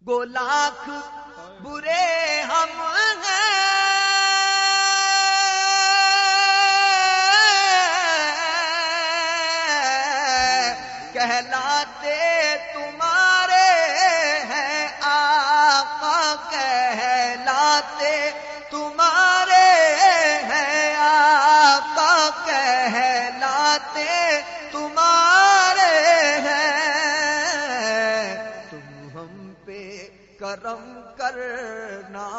گو لاکھ برے ہم ہیں کہلاتے تمہارے ہیں آقا، کہلاتے تمہارے ہیں آقا، کہلاتے تمہارے ہیں، تم ہم پہ کرم کرنا،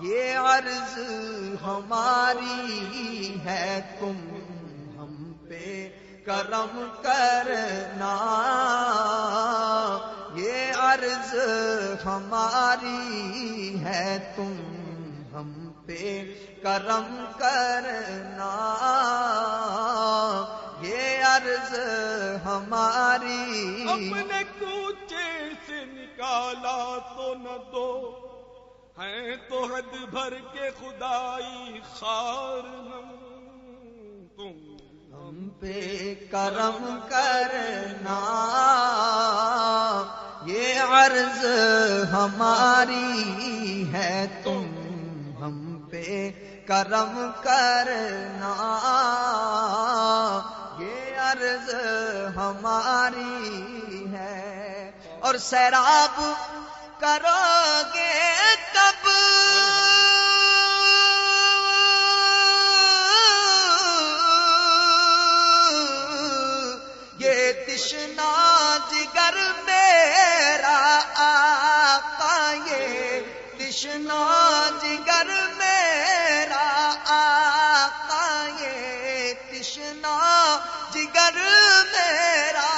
یہ عرض ہماری ہے، تم ہم پہ کرم کرنا، یہ عرض ہماری ہے، تم ہم پہ کرم کرنا، یہ عرض ہماری۔ اپنے کوچے سے نکالا تو نہ دو، ہیں تو حد بھر کے خدائی خار ہم، تم ہم پہ کرم کرنا، یہ عرض ہماری ہے، تم ہم پہ کرم کرنا، یہ عرض ہماری ہے۔ اور سیراب کرو گے کب یہ تشنا جگر میرا آقا، یہ تشنا جگر میرا آقا، یہ تشنا جگر میرا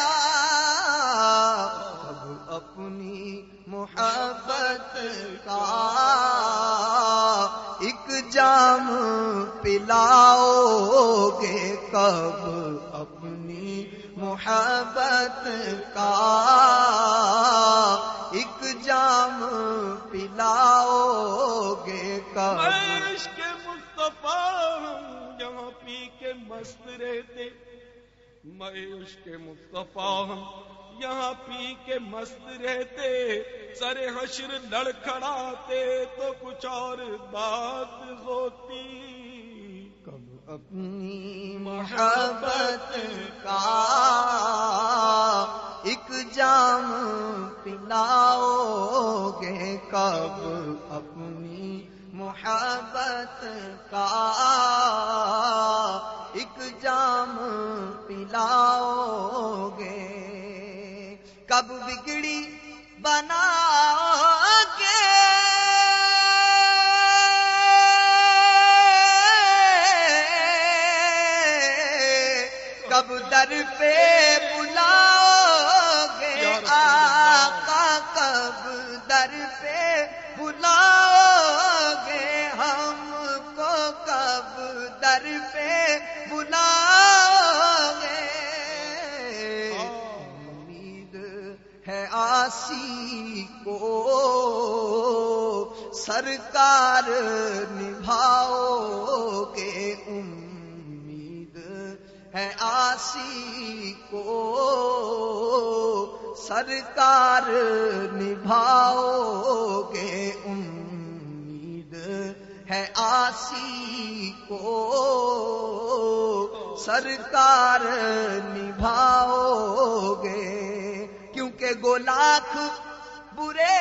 کب اپنی محبت کا ایک جام پلاؤ گے، کب اپنی محبت کا ایک جام پلاؤ گے، کب؟ عشق مصطفیٰ ہم یہاں پی کے مست رہتے، میں عشق مصطفیٰ ہم یہاں پی کے مست رہتے، سر حشر لڑکھڑاتے تو کچھ اور بات ہوتی، کب اپنی محبت کا ایک جام پلاؤ گے، کب اپنی محبت کا ایک جام پلاؤ گے، کب بگڑی بناؤ گے، کب در پہ بلاؤ گے آقا، کب در پہ بلاؤ گے ہم کو، کب در پہ بلاؤ گے، امید ہے عاصی کو سرکار نبھاؤ گے، امید ہے عاصی کو سرکار نبھاؤ گے، امید ہے عاصی کو سرکار نبھاؤ گے، کیونکہ گو لاکھ برے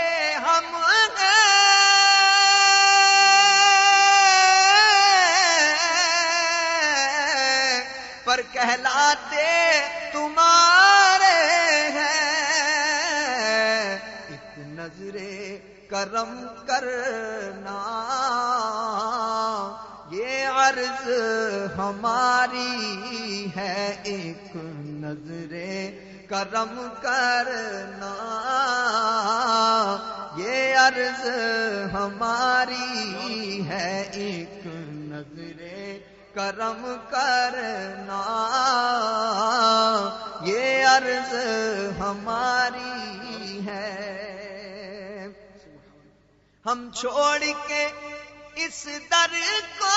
ہم ہیں پر کہلاتے تمہارے ہیں، ایک نظر کرم کرنا، یہ عرض ہماری ہے، ایک نظر کرم کرنا، یہ عرض ہماری ہے، ایک نظر کرم کرنا، یہ عرض ہماری ہے۔ ہم چھوڑ کے اس در کو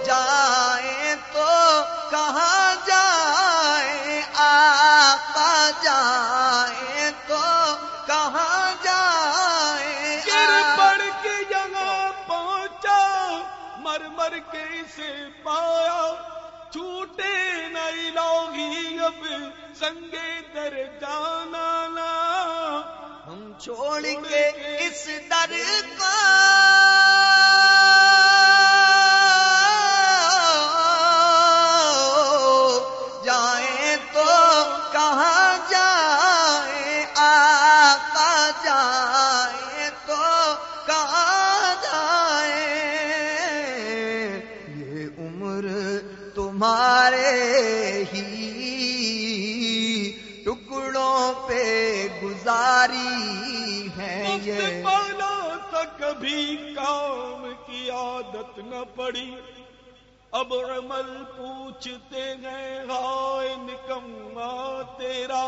جائیں کر کے اسے پایا، چھوٹے نہ الہی اب سنگے در جانا نا، ہم چھوڑ کے اس در کو جائیں تو کہاں جائیں، آقا جائیں تو کہاں جائیں، یہ عمر تمہارے ہی ٹکڑوں پہ گزاری ہے، یہ پالا تھا کبھی کام کی عادت نہ پڑی، اب عمل پوچھتے ہیں ہائے نکما تیرا،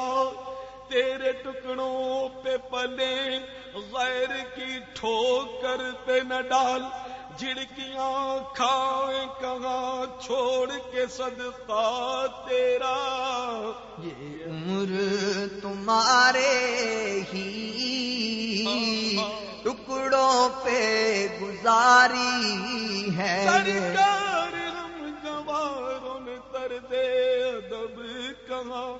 تیرے ٹکڑوں پہ پلے غیر کی ٹھوکر پہ نہ ڈال، جھڑکیاں کھائیں کہاں چھوڑ کے صدقہ تیرا، یہ عمر تمہارے ہی ٹکڑوں پہ گزاری ہے، سرکار ہم گواروں نے طرز ادب کہاں،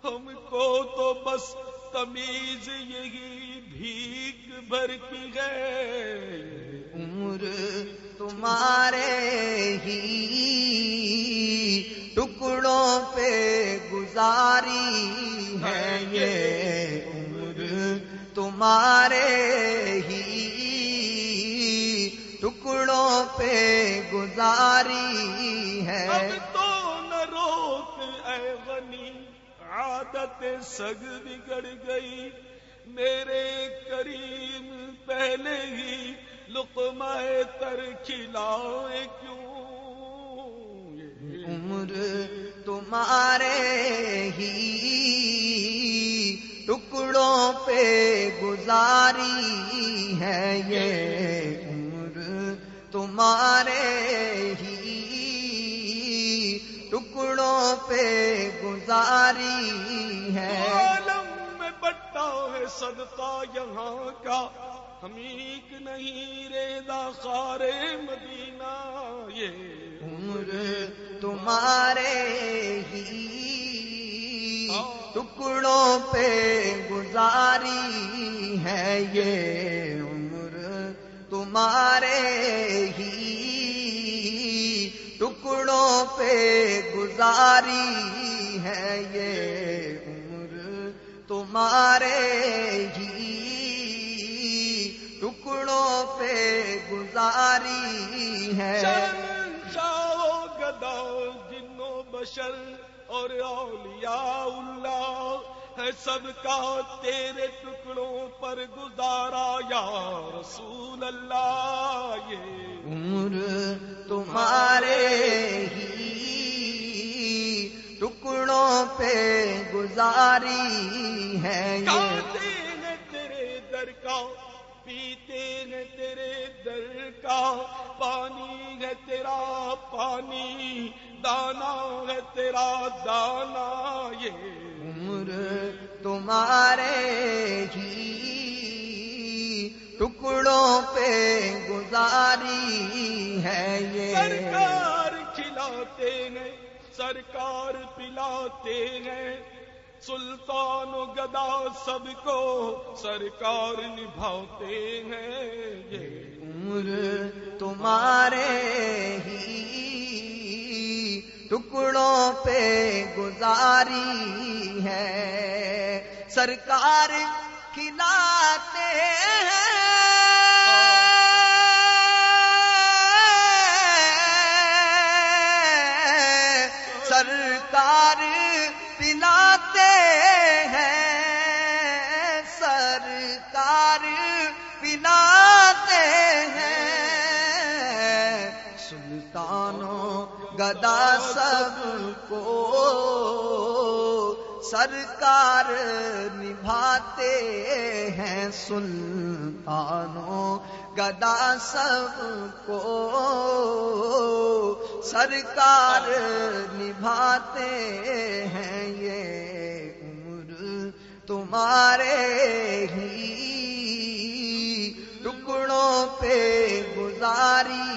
ہم کو تو بس تمیز یہی بھیک بھر کی ہے، عمر تمہارے ہی ٹکڑوں پہ گزاری ہے، یہ عمر تمہارے ہی ٹکڑوں پہ گزاری ہے، اب تو نہ روک اے غنی، عادت سگ بگڑ گئی، میرے کریم پہلے ہی لقمہ تر کھلائے کیوں، عمر تمہارے ہی ٹکڑوں پہ گزاری ہے، یہ عمر تمہارے ہی ٹکڑوں پہ گزاری ہے، عالم میں بٹا ہے صدقہ یہاں کا، ہمیک نہیں ریزہ خار مدینہ، یہ عمر تمہارے ہی ٹکڑوں پہ گزاری ہے، یہ عمر تمہارے ہی ٹکڑوں پہ گزاری ہے، یہ عمر تمہارے ہی ٹکڑوں پہ گزاری ہے، شاہ و گدا جن و بشر اور اولیاء اللہ ہے سب کا تیرے ٹکڑوں پر گزارا یا رسول اللہ، یہ عمر تمہارے ہی ٹکڑوں پہ گزاری ہے، یہ کھاتے ہیں تیرے در کا، پیتے ہیں تیرے در کا، پانی ہے تیرا پانی، دانا ہے تیرا دانا، یہ عمر تمہارے ہی ٹکڑوں پہ گزاری ہے، یہ سرکار کھلاتے ہیں، سرکار پلاتے ہیں، سلطان و گدا سب کو سرکار نبھاتے ہیں، یہ عمر تمہارے ہی ٹکڑوں پہ گزاری ہے، سرکار کھلاتے ہیں، سرکار پلاتے ہیں، سرکار پلاتے ہیں، سلطانوں گدا سب کو سرکار نبھاتے ہیں، سلطانوں گدا سب کو سرکار نبھاتے ہیں، یہ عمر تمہارے ہی ٹکڑوں پہ گزاری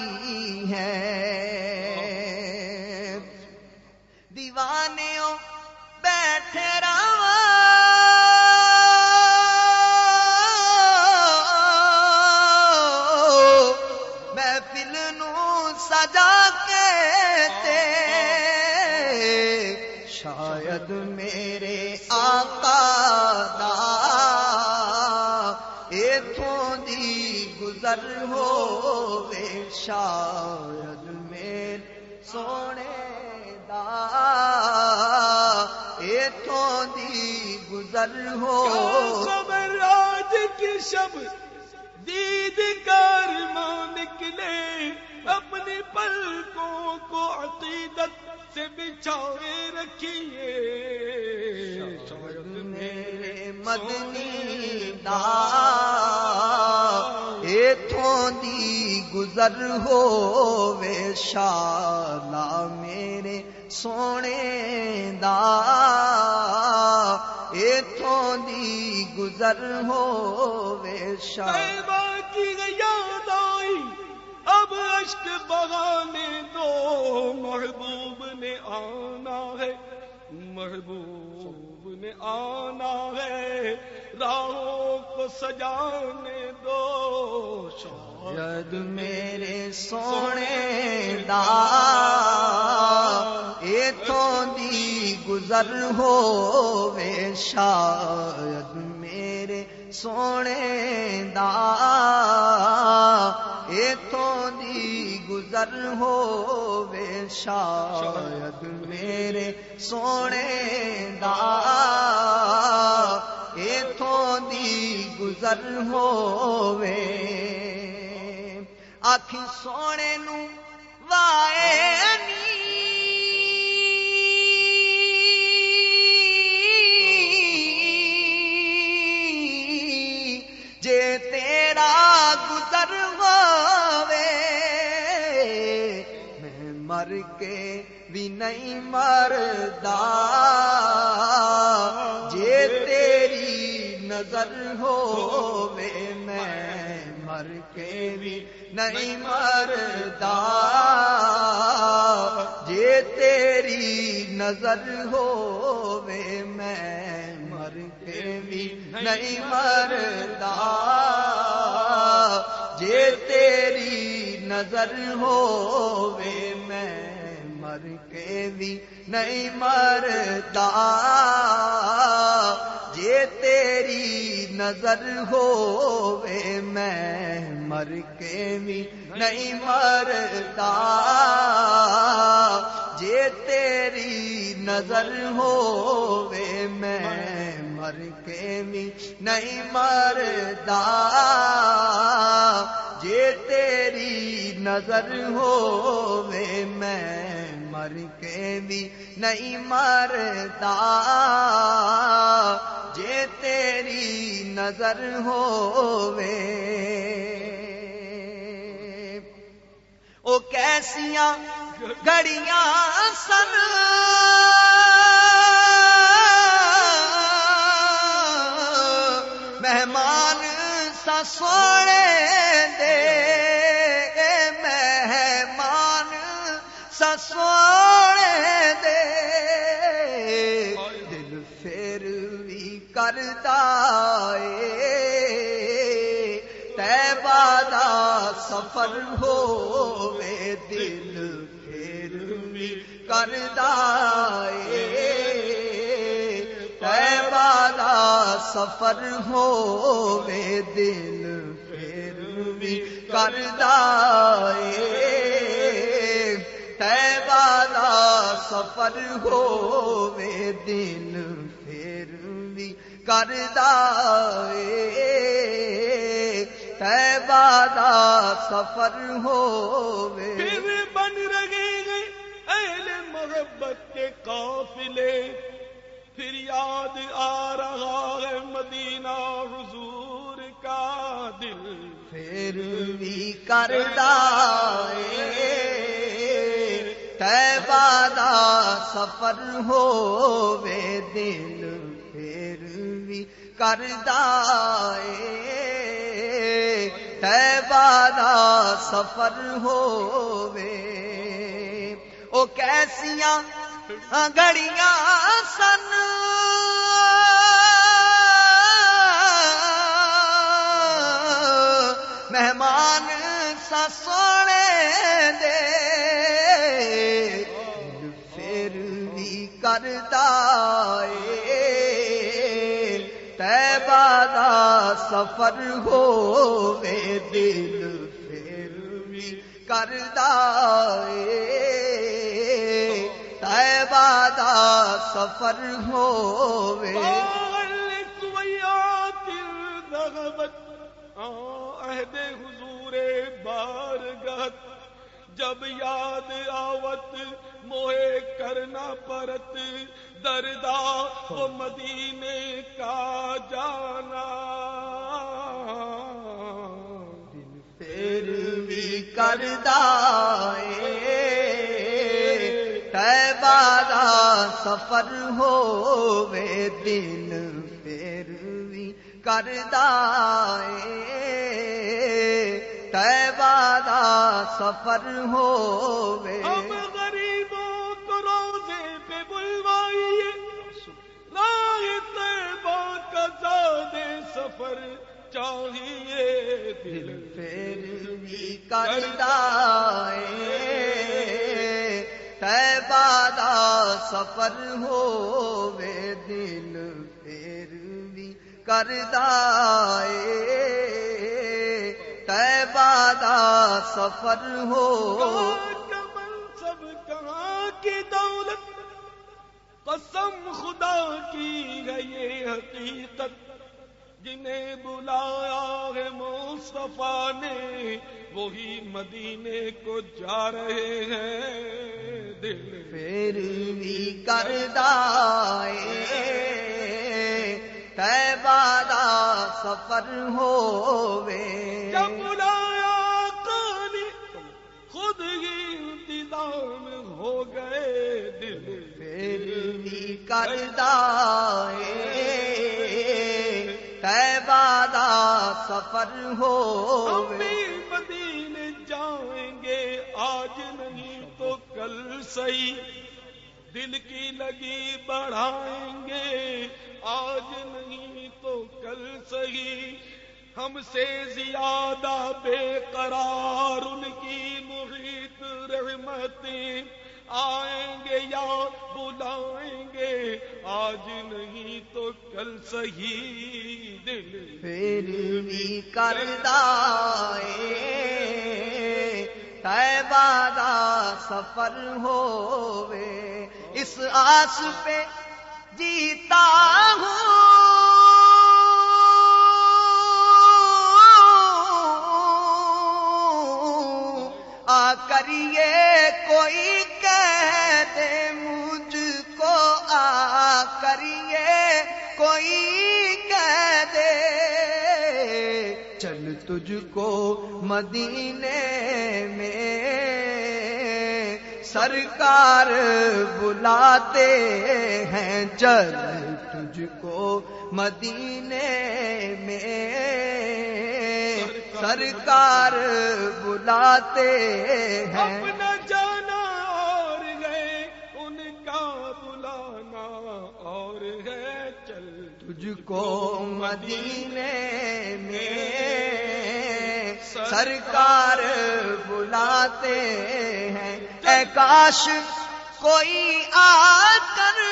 ہے، شاید میرے آقا دا ایتھوں دی گزر ہووے شاید میرے سونے دا ایتھوں دی گزر ہو خبر آج کی شب دید کر ماں نکلے اپنی پلکوں کو عقیدت سے بچھائے رکھیے شاید میرے مدنی دا ایتھوں دی گزر ہووے شالا میرے سونے دا ایتھوں دی گزر ہووے شالا کی یاد آئی اب اشک بہانے دو محبوب نے آنا ہے محبوب نے آنا ہے راہوں کو سجانے دو شاید میرے سونے دا ایتھوں دی گزر ہووے شاید میرے سونے دا ایتھوں دی گزر ہووے شاید میرے سونے دا ایتھوں دی گزر ہووے آکھی سونے نو وائے نی جے تیرا گزر ہووے میں مر کے بھی نہیں مردا جے تیری نظر ہووے میں مر کے بھی نہیں مردا جے تیری نظر ہووے میں مر کے بھی نہیں مردا جے تیری نظر ہووے میں مر کے بھی نہیں مردا جے تیری نظر ہووے میں مر کے بھی نہیں مردا جے تیری نظر ہووے میں مر کے بھی نہیں مردا جے تیری نظر ہووے میں مر کے بھی نہیں مردا جے تیری نظر ہووے او کیسیاں گھڑیاں سن مہمان سا سونے دے مہمان سا سونے دے دل پھر بھی کردا اے طیبہ دا سفر ہووے دل پھر بھی کردا اے طیبہ دا سفر ہووے دل پھر بھی کردا اے طیبہ دا سفر ہووے دل پھر بھی کردا اے طیبہ دا سفر ہووے پھر بن رہے ہیں اہل محبت کے قافلے پھر یاد آ رہا ہے مدینہ حضور کا دل پھر بھی کردا اے طیبہ دا سفر ہووے دل پھر بھی کردا اے طیبہ دا سفر ہووے او کیسیاں گھڑیاں سن مہمان سا سونے دے پھر بھی کر کردائے طیبہ دا سفر ہووے دل پھر بھی کردائے طیبہ دا سفر ہووے عہد حضور بارگاہ جب یاد آوت موہے کرنا پرت دردا وہ مدینے کا جانا دل پھر بھی کردائے طیبہ دا سفر ہووے دل پھر بھی کردائے طیبہ دا سفر ہووے ہم غریبوں کو روزے پہ بلوائیے راہ طیبہ کا زادے سفر چاہیے دل پھر بھی کردائے طیبہ دا سفر ہووے دل پھر بھی کردائے طیبہ دا سفر ہو کمل سب کہاں کی دولت قسم خدا کی ہے یہ حقیقت جنہیں بلایا ہے مصطفیٰ نے وہی مدینے کو جا رہے ہیں دل پھر بھی کردائے طیبہ دا سفر ہووے جب بلایا قانی خود ہی انتظام ہو گئے دل پھر بھی کردائے طیبہ دا سفر ہووے مدینے جائیں گے آج نہیں تو کل صحیح دل کی لگی بڑھائیں گے آج نہیں تو کل صحیح ہم سے زیادہ بے قرار ان کی محیط رحمتیں آئیں گے یا بلائیں گے آج نہیں تو کل صحیح دل پھر بھی کردائے طیبہ دا سفر ہووے اس آس پہ جیتا ہوں آ کریے کوئی کہہ دے مجھ کو آ کریے کوئی کہہ دے چل تجھ کو مدینے میں سرکار بلاتے ہیں چل تجھ کو مدینے میں سرکار بلاتے ہیں اپنا جانا اور ہے ان کا بلانا اور ہے چل تجھ کو مدینے میں سرکار بلاتے ہیں اے کاش کوئی آ کر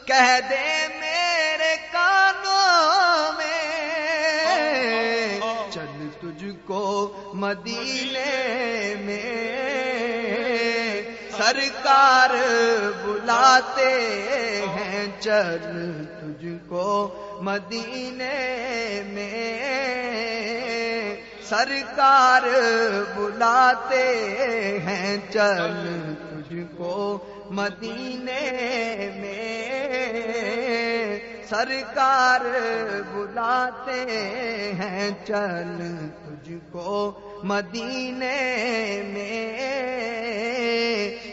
کہہ دے میرے کانوں میں چل تجھ کو مدینے میں سرکار بلاتے ہیں چل تجھ کو مدینے میں سرکار بلاتے ہیں چل تجھ کو مدینے میں سرکار بلاتے ہیں چل تجھ کو مدینے میں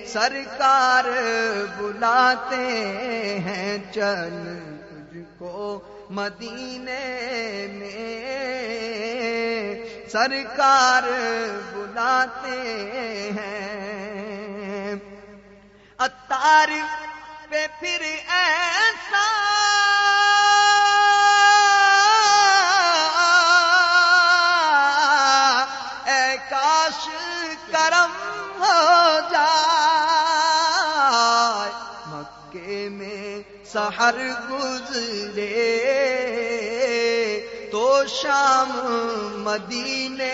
سرکار بلاتے ہیں چل تجھ کو مدینے میں سرکار بلاتے ہیں عطار پہ پھر ایسا اے کاش جائے مکے میں سحر گزرے تو شام مدینے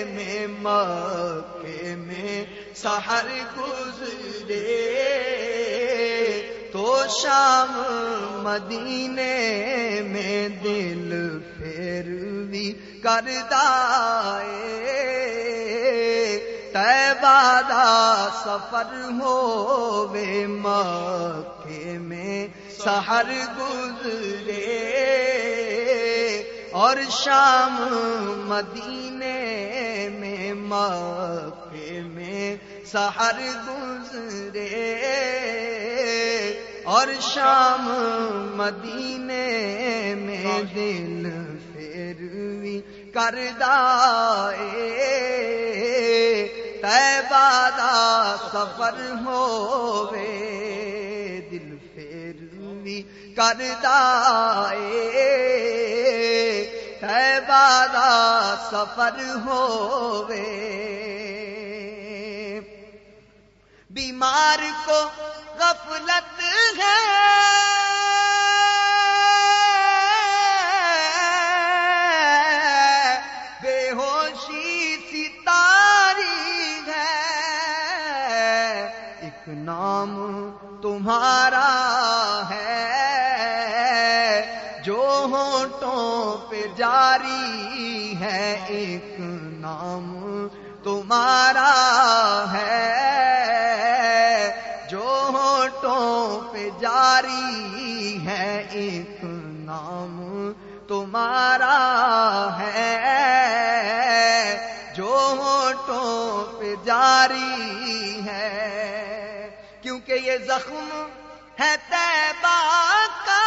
میں مکے میں سحر گزرے تو شام مدینے میں دل پھیروی کردائے طیبہ دا سفر ہووے مکے میں سحر گزرے اور شام مدینے میں مکے میں سحر گزرے اور شام مدینے میں دل پھیروی کردائے طیبہ دا سفر ہووے دل پھیروی کردائے طیبہ دا سفر ہووے بیمار کو غفلت ہے بے ہوشی سی تاری ہے ایک نام تمہارا ہے جو ہونٹوں پہ جاری ہے ایک نام تمہارا ہے جو ہونٹوں پہ جاری ہے ایک نام تمہارا ہے جو ہونٹوں پہ جاری ہے کیونکہ یہ زخم ہے طیبہ کا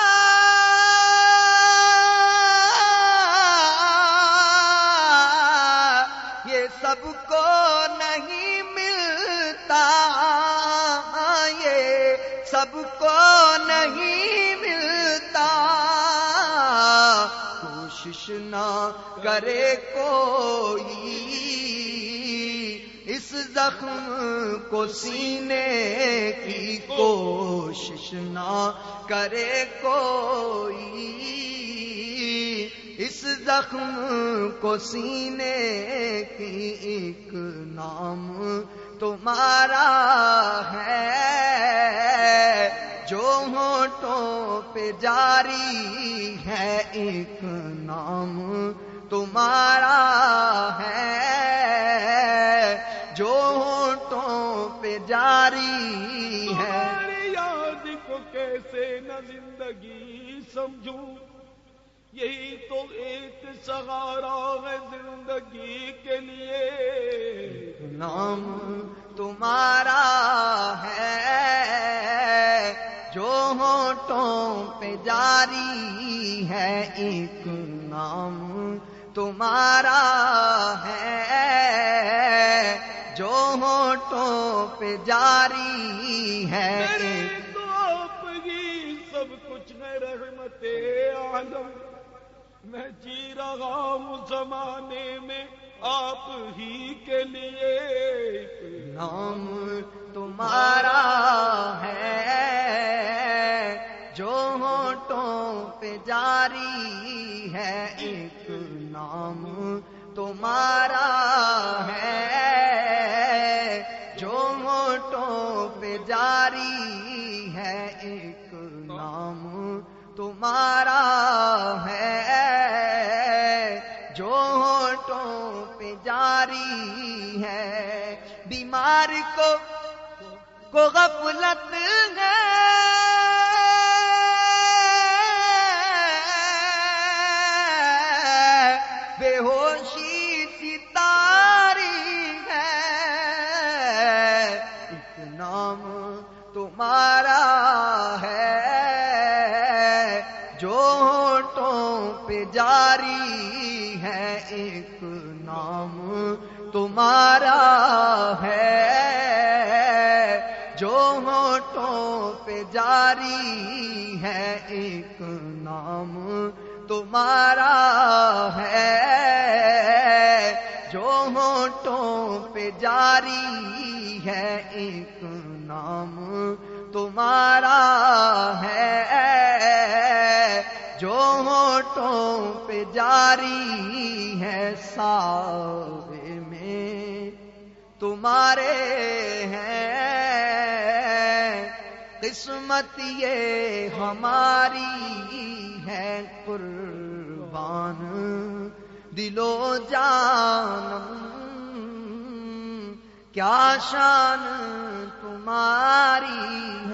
یہ سب کو نہیں ملتا یہ سب کو نہیں ملتا کوشش نہ کرے کوئی اس زخم کو سینے کی کوشش نہ کرے کوئی اس زخم کو سینے کی ایک نام تمہارا ہے جو ہونٹوں پہ جاری ہے ایک نام تمہارا ہے جو ہونٹوں پہ جاری ہے تمہاری یاد کو کیسے نہ زندگی سمجھوں یہی تو ایک سہارا ہے زندگی کے لیے نام تمہارا ہے جو ہونٹوں پہ جاری ہے ایک نام تمہارا ہے جو ہونٹوں پہ جاری ہے تو آپ ہی سب کچھ ہے رحمت عالم میں جی رہا ہوں زمانے میں آپ ہی کے لیے نام تمہارا ہے جو ہونٹوں پہ جاری ہے ایک نام تمہارا ہے جو ہونٹوں پہ جاری ہے ایک نام تمہارا ہے جو ہونٹوں پہ جاری ہے بیمار کو غفلت ہے بے ہوشی سی تاری ہے ایک نام تمہارا ہے جو ہونٹوں پہ جاری ہے ایک نام تمہارا ہے جو ہونٹوں پہ جاری ہے ایک نام تمہارا ہے جو ہونٹوں پہ جاری ہے ایک نام تمہارا ہے جو ہونٹوں پہ جاری ہے ساوے میں تمہارے ہیں قسمت یہ ہماری ہے قربان دل و جانم کیا شان تمہاری